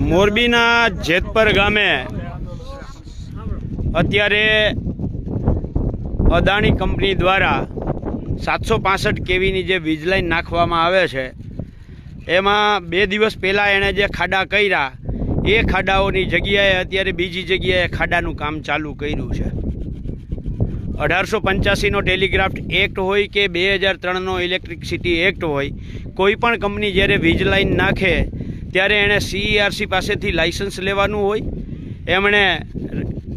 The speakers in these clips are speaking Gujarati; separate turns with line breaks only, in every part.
મોરબીના જેતપર ગામે અત્યારે અદાણી કંપની દ્વારા 765 કેવીની જે વીજ લાઈન નાખવામાં આવે છે એમાં 2 દિવસ પહેલાં એણે જે ખાડા કર્યા એ ખાડાઓની જગ્યાએ અત્યારે બીજી જગ્યાએ ખાડાનું કામ ચાલુ કર્યું છે। 1885નો ટેલિગ્રાફ એક્ટ હોય કે 2003નો ઇલેક્ટ્રિસિટી એક્ટ હોય, કોઈ પણ કંપની જ્યારે વીજ લાઈન નાખે ત્યારે એણે CERC પાસેથી લાઇસન્સ લેવાનું હોય, એમણે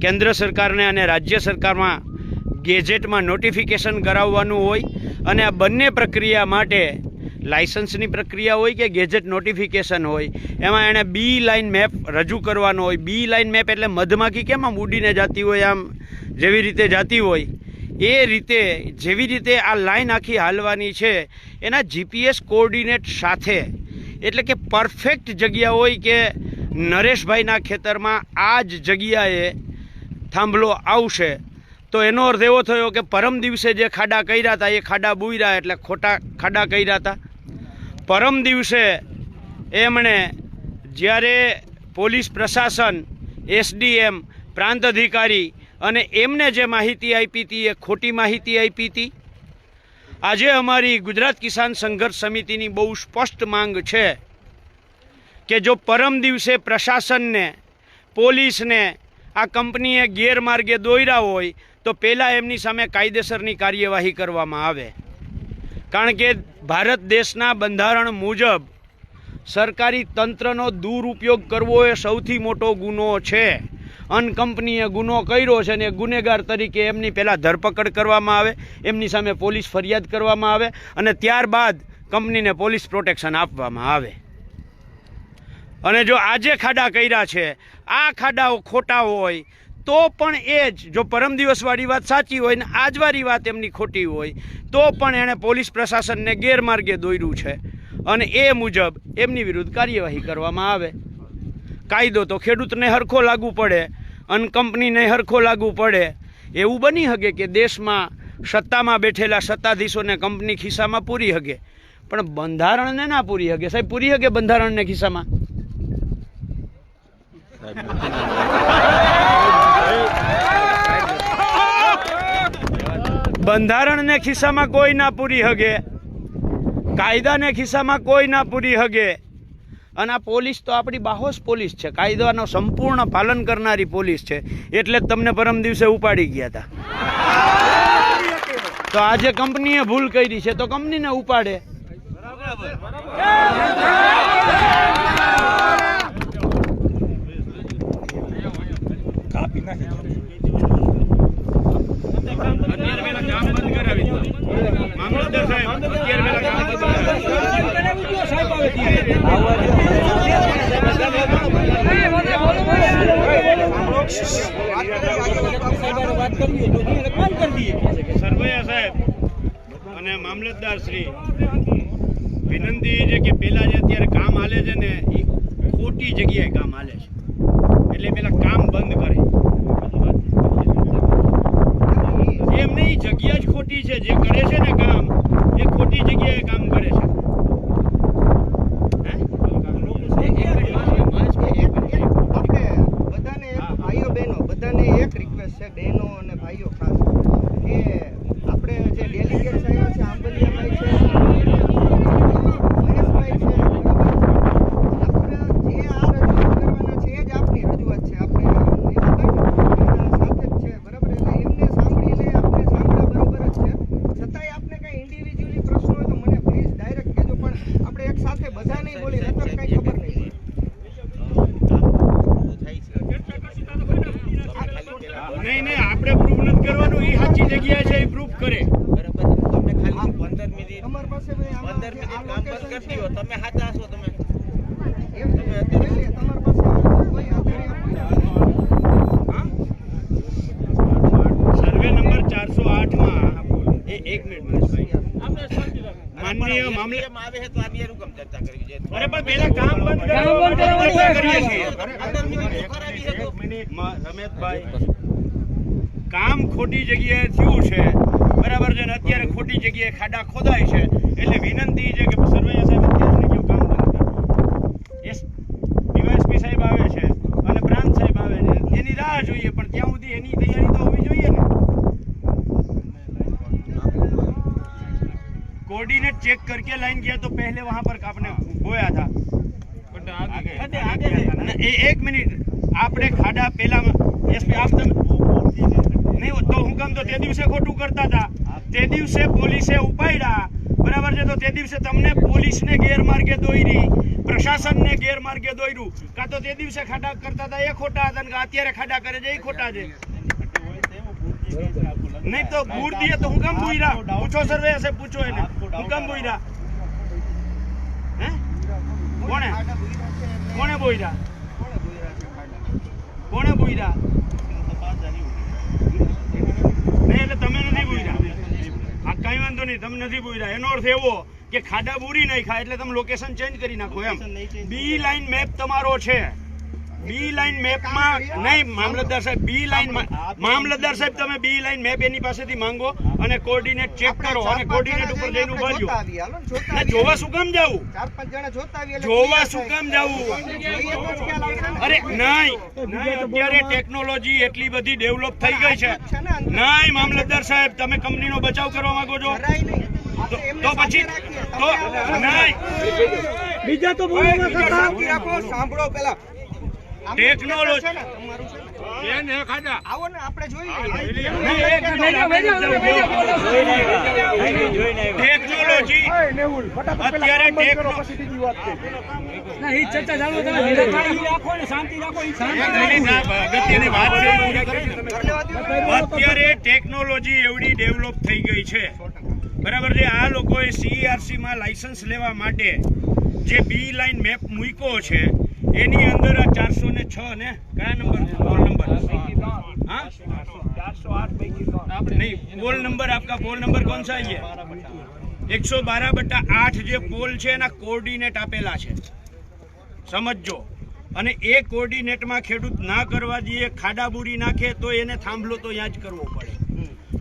કેન્દ્ર સરકારને અને રાજ્ય સરકારમાં ગેજેટમાં નોટિફિકેશન કરાવવાનું હોય અને આ બંને પ્રક્રિયા માટે લાઇસન્સની પ્રક્રિયા હોય કે ગેજેટ નોટિફિકેશન હોય એમાં એણે બી લાઇન મેપ રજૂ કરવાનો હોય। બી લાઇન મેપ એટલે મધમાખી કેમ આમ ઉડીને જતી હોય, આમ જેવી રીતે જતી હોય એ રીતે જેવી રીતે આ લાઈન આખી હાલવાની છે એના GPS કોઓર્ડિનેટ સાથે, એટલે કે પરફેક્ટ જગ્યા હોય કે નરેશભાઈના ખેતરમાં આ જ જગ્યાએ થાંભલો આવશે। તો એનો અર્થ એવો થયો કે પરમ દિવસે જે ખાડા કર્યા હતા એ ખાડા બુર્યા એટલે ખોટા ખાડા કર્યા હતા। પરમ દિવસે એમણે જ્યારે પોલીસ પ્રશાસન, SDM, પ્રાંત અધિકારી અને એમને જે માહિતી આપી હતી એ ખોટી માહિતી આપી હતી। આજે અમારી ગુજરાત કિસાન સંઘર્ષ સમિતિની બહુ સ્પષ્ટ માંગ છે કે જો પરમ દિવસે પ્રશાસનને, પોલીસને આ કંપનીએ ગેરમાર્ગે દોર્યા હોય તો પહેલાં એમની સામે કાયદેસરની કાર્યવાહી કરવામાં આવે, કારણ કે ભારત દેશના બંધારણ મુજબ સરકારી તંત્રનો દુરુપયોગ કરવો એ સૌથી મોટો ગુનો છે। અન કંપનીએ ગુનો કર્યો છે અને ગુનેગાર તરીકે એમની પહેલાં ધરપકડ કરવામાં આવે, એમની સામે પોલીસ ફરિયાદ કરવામાં આવે અને ત્યારબાદ કંપનીને પોલીસ પ્રોટેક્શન આપવામાં આવે। અને જો આજે ખાડા કર્યા છે આ ખાડાઓ ખોટા હોય તો પણ એ જ, જો પરમ દિવસવાળી વાત સાચી હોય ને આજવાળી વાત એમની ખોટી હોય તો પણ એણે પોલીસ પ્રશાસનને ગેરમાર્ગે દોર્યું છે અને એ મુજબ એમની વિરુદ્ધ કાર્યવાહી કરવામાં આવે। કાયદો તો ખેડૂતને હરખો લાગુ પડે, અન કંપનીને હરખો લાગુ પડે। એવું બની શકે કે દેશમાં સત્તામાં બેઠેલા સત્તાધીશોને કંપની ખિસ્સામાં પૂરી શકે પણ બંધારણને ના પૂરી શકે। સાહેબ, પૂરી શકે બંધારણને ખિસ્સામાં? બંધારણને ખિસ્સામાં કોઈ ના પૂરી શકે, કાયદાને ખિસ્સામાં કોઈ ના પૂરી શકે। અને આ પોલીસ તો આપણી બાહોશ પોલીસ છે, કાયદાનો સંપૂર્ણ પાલન કરનારી પોલીસ છે, એટલે જ તમને પરમ દિવસે ઉપાડી ગયા હતા। તો આજે કંપનીએ ભૂલ કરી છે તો કંપનીને ઉપાડે। સરવૈયા સાહેબ અને મામલતદાર શ્રી વિનંતી છે કે પેલા જે અત્યારે કામ હાલે છે ને એ ખોટી જગ્યાએ કામ હાલે છે, એટલે પેલા કામ બંધ કરે। એમ નહીં, જગ્યા જ ખોટી છે, જે કરે છે ને કામ એ ખોટી જગ્યાએ કામ કરે છે। નહીં, આપણે પ્રૂફ નથી કરવાનું, એ સાચી જગ્યા છે એ પ્રૂફ કરે।
તમને ખાલી 15 મિનિટ કામ બંધ કરી દો, તમે સાચા છો, તમે
સર્વે નંબર 408માં એક મિનિટ માનનીય મામલા
આવે છે તો આ બેનું કામ ચર્ચા કરવી છે।
અરે પણ પેલા કામ બંધ કરીએ છીએ। રમેશભાઈ, કામ ખોટી જગ્યાએ થયું છે, બરાબર છે ને, અત્યારે ખોટી જગ્યાએ ખાડા ખોદાય છે, એટલે વિનંતી છે કે સરવૈયા સાહેબ અત્યારે કેવું કામ બંધ કરે। ડીવાયએસપી સાહેબ चेक करके लाइन किया तो पहले वहां पर आपने बोया था एक मिनिट आपने खाड़ा पेला एसपी आप नहीं तो हुकम तो તે દિવસે ખોટું કરતા હતા તે દિવસે પોલીસે ઉપાડ્યા બરાબર છે તો તે દિવસે તમને પોલીસને ગેરમાર્ગે દોરી પ્રશાસનને ગેરમાર્ગે દોર્યું કાં તો તે દિવસે ખાડા કરતા હતા એ ખોટા હતા ને અત્યારે ખાડા કરે છે એ ખોટા છે नहीं तो बूर दिए तो हुकम बुईरा पूछो सर्वे से पूछो એને हुकम बुईरा हैं કોણે કોણે બોઈરા નહીં એટલે તમે નથી બોઈરા આ કઈ વાંધો નહીં તમે નથી બોઈરા એનો અર્થ એવો કે ખાડા બુરી નાખ્યા એટલે તમે લોકેશન ચેન્જ કરી નાખો એમ બી લાઈન મેપ તમારો છે બી લાઈન મેપમાં નહીં મામલતદાર સાહેબ બી લાઈન મામલતદાર સાહેબ તમે બી લાઈન મેપ એની પાસેથી માંગો અને કોઓર્ડિનેટ ચેક કરો અને કોઓર્ડિનેટ ઉપર જઈને ઉભા રહ્યો જોવા શું કામ જાવું જોવા શું કામ જાવું અરે નહીં અત્યારે ટેકનોલોજી એટલી બધી ડેવલપ થઈ ગઈ છે નહીં મામલતદાર સાહેબ તમે કંપનીનો બચાવ કરવા માંગો છો તો પછી તો નહીં બીજા તો સાંભળો પેલા ટેકનોલોજી આવો ને આપણે જોઈ ટેકનોલોજી અત્યારે અત્યારે ટેકનોલોજી એવડી ડેવલપ થઈ ગઈ છે બરાબર છે આ લોકોએ CERC માં લાયસન્સ લેવા માટે જે બી લાઈન મેપ મૂક્યો છે એની અંદર આ 406 ને કયા નંબર પોલ નંબર हाँ 408 नहीं पोल नंबर आपका पोल नंबर कौन सा है 112/8 જે પોલ છે એના કોઓર્ડિનેટ આપેલા છે સમજજો અને એ કોઓર્ડિનેટમાં ખેડૂત ના કરવા દે ખાડાબુરી નાખે તો એને થાંભલો તો ત્યાં જ કરવો પડે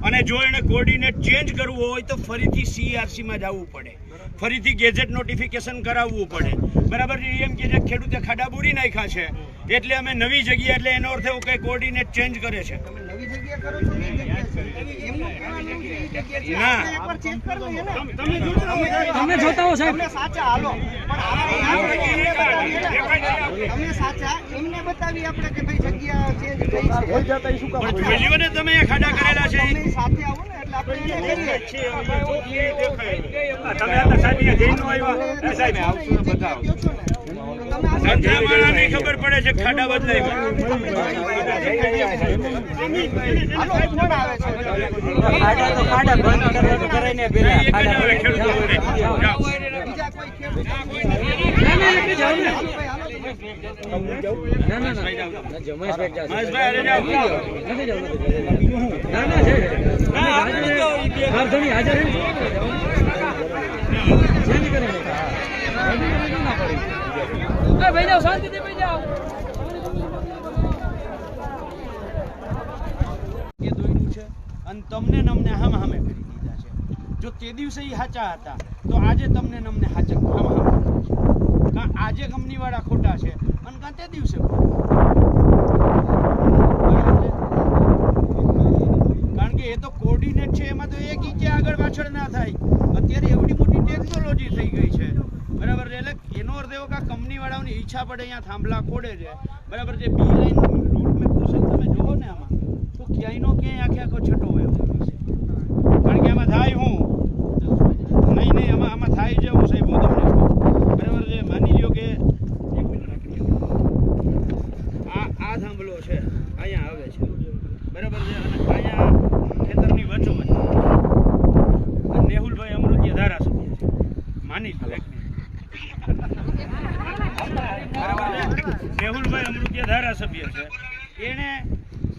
અને જો એને કોઓર્ડિનેટ ચેન્જ કરવું હોય તો ફરીથી CERC માં જવું પડે ફરીથી ગેજેટ નોટિફિકેશન કરાવવું પડે બરાબર એમ કે જે ખેડૂતે ખાડાબુરી નાખ્યા છે એટલે અમે નવી જગ્યા એટલે એનો અર્થ એવો કે કોઓર્ડિનેટ ચેન્જ કરે છે ના તમે જોતા હો સાહેબ સાચા હાલો તમે સાચા એમને બતાવી આપણે કે ભાઈ જગ્યા ચેન્જ થઈ છે હોય જતા ઈ શું કામ જોઈઓને તમે ખાડા કરેલા છે તમે સાથે આવો ને એટલે આપણે એને લઈએ છીએ તમે આ સાહેબ જઈને આવ્યા સાહેબ આવશું બતાવો સંખ્યામાં નહીં ખબર પડે છે ખાડા બદલાય ખાડા તો ખાડા બંધ કરાઈને પેલા ખાડા અને તમને નમને હામે હામે કરી દીધા છે જો તે દિવસે ઈ સાચા હતા તો આજે તમને નમને સાચા હામે હામે કાં આજે કંપની વાળા ખોટા છે અને કાં તે દિવસે કારણ કે એ તો કોઓર્ડિનેટ છે એમાં તો એક ઇંચે આગળ પાછળ ના થાય અત્યારે એવડી મોટી ટેકનોલોજી થઈ ગઈ છે બરાબર છે એટલે એનો અર્થ એવો કે કંપની વાળાઓની ઈચ્છા પડે અહીંયા થાંભલા ખોડે છે બરાબર છે બી લાઈન રૂટ મેપ પ્રોસેસ તમે જોવો ને આમાં તો ક્યાંયનો ક્યાંય આખે આખો છટો હોય કારણ કે આમાં થાય હું નહીં આમાં થાય છે હું સાહેબ હું તમને બરાબર છે માની લ્યો કે એક મિનિટ આ થાંભલો છે અહીંયા આવે છે બરાબર છે અને અહીંયા ખેતરની વચ્ચોવચ્ચ નેહુલભાઈ અમૃતિયા ધારાસભ્ય છે માની લો એક મેહુલભાઈ અમૃતિયા ધારાસભ્ય છે એણે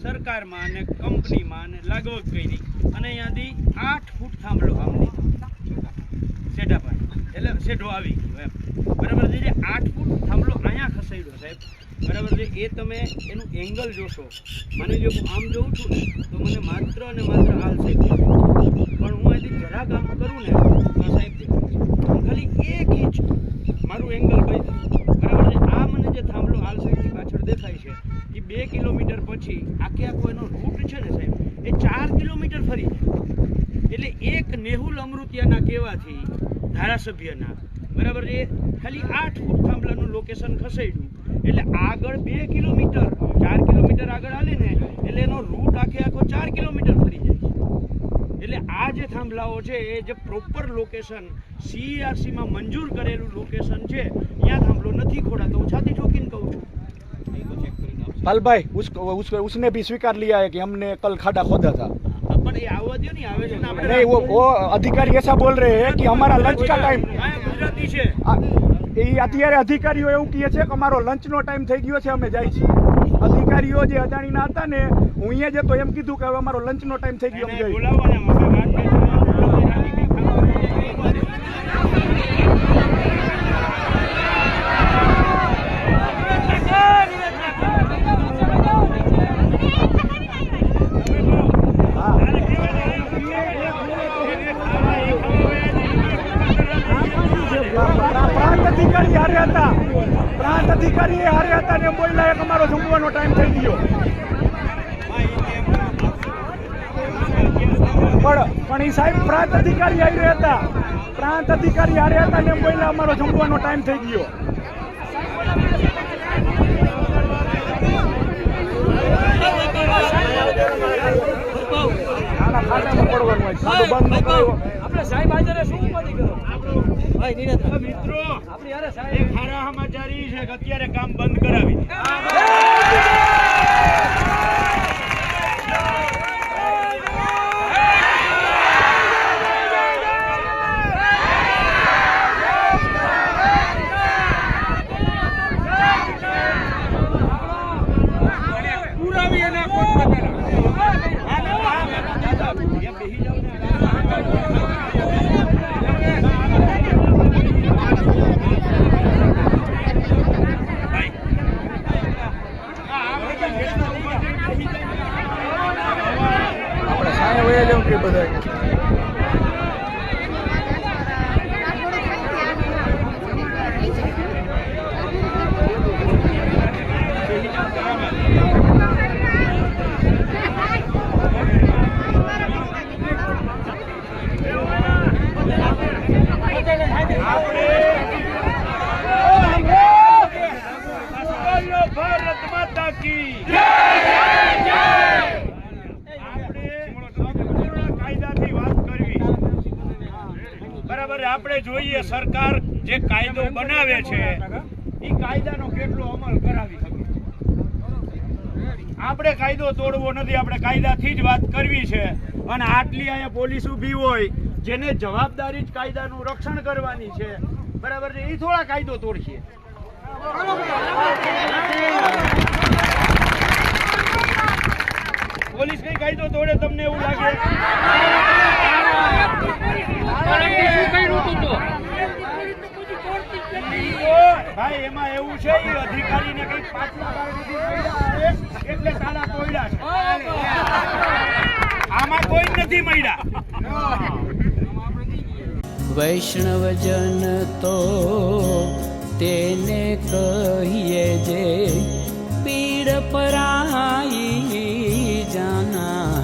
સરકારમાં અને કંપનીમાં અને લાગવગ કરી અને અહીંયાથી 8 ફૂટ થાંભલો આમની સેઢા પર એટલે સેઢો આવી ગયો એમ બરાબર છે જે 8 ફૂટ થાંભલો અહીંયા ખસાડ્યો સાહેબ બરાબર છે એ તમે એનું એંગલ જોશો માની લો હું આમ જોઉં છું ને તો મને માત્ર અને માત્ર હાલ સાહેબ પણ હું અહીંથી જરા કામ કરું ને તો સાહેબ ખાલી 1 ઇંચ મારું એંગલ ભાઈ બરાબર છે આ મને જે થાંભલો હાલ સાહેબની પાછળ દેખાય છે એ 2 કિલોમીટર પછી આખે આખો એનો રૂટ છે ને સાહેબ એ 4 કિલોમીટર ફરી જાય એટલે એક નેહુલ અમૃતિયાના કહેવાથી ધારાસભ્યના, બરાબર છે, ખાલી 8 ફૂટ થાંભલાનું લોકેશન ખસેડ્યું એટલે આગળ 2 કિલોમીટર 4 કિલોમીટર આગળ હાલે ને એટલે એનો રૂટ આખો 4 કિલોમીટર ફરી જાય છે. એટલે આ જે થાંભલાઓ છે એ જે પ્રોપર લોકેશન CERC માં મંજૂર કરેલું લોકેશન છે ત્યાં થાંભલો નથી ખોડાતો. હું છાતી ઠોકીને કહું છું.
पाल भाई उसने भी स्वीकार लिया है कि हमने कल खाड़ा खोदा था.
પણ એ આવવા દો ને, આવે છે ને આપણે.
नहीं, वो अधिकारी ऐसा बोल रहे हैं कि हमारा लंच का टाइम
ગુજરાતી છે
એ અત્યારે અધિકારીઓ એવું કહે છે કે અમારો લંચનો ટાઈમ થઈ ગયો છે, અમે જાય છીએ. અધિકારીઓ જે અદાણીના હતા ને, હું અહીંયા જતો એમ કીધું કે હવે અમારો લંચનો ટાઈમ થઈ ગયો, અમે જઈએ.
બોલાવવાના આપણે વાત કરીએ. પ્રાંત અધિકારી હારે હતા ને બોલ્યા કે અમારો જમવાનો ટાઈમ થઈ ગયો. પણ એ સાહેબ પ્રાંત અધિકારી હારે હતા, પ્રાંત અધિકારી હારે હતા ને બોલ્યા અમારો જમવાનો ટાઈમ થઈ ગયો. આના ખાતામાં પડવાનું હોય, ખાતું બંધ ન કર્યો. આપણે સાહેબ હાજર શું ઉપાધિ કરો? મિત્રો એક સારા સમાચારી છે કે અત્યારે કામ બંધ કરાવી દે. આપણે સાહેબ વયા જાવ કે બધા ભારત માતા કી જય. કાયદાથી વાત કરવી બરાબર. આપણે જોઈએ સરકાર જે કાયદો બનાવે છે એ કાયદાનો કેટલો અમલ કરાવી શકે. આપણે કાયદો તોડવો નથી, આપણે કાયદાથી જ વાત કરવી છે. અને આટલી અહીંયા પોલીસ ઊભી હોય જેને જવાબદારી જ કાયદાનું રક્ષણ કરવાની છે, બરાબર છે, એ થોડા કાયદો તોડશે. પોલીસ કઈ કાયદો તોડે તમને એવું લાગે? ભાઈ એમાં એવું છે, એ અધિકારીને કઈ પાછલા એટલે તાળા તોડ્યા છે. આમાં કોઈ નથી મળ્યા.
વૈષ્ણવજન તો તેને કહીએ જે પીડ પરાઈ જાના.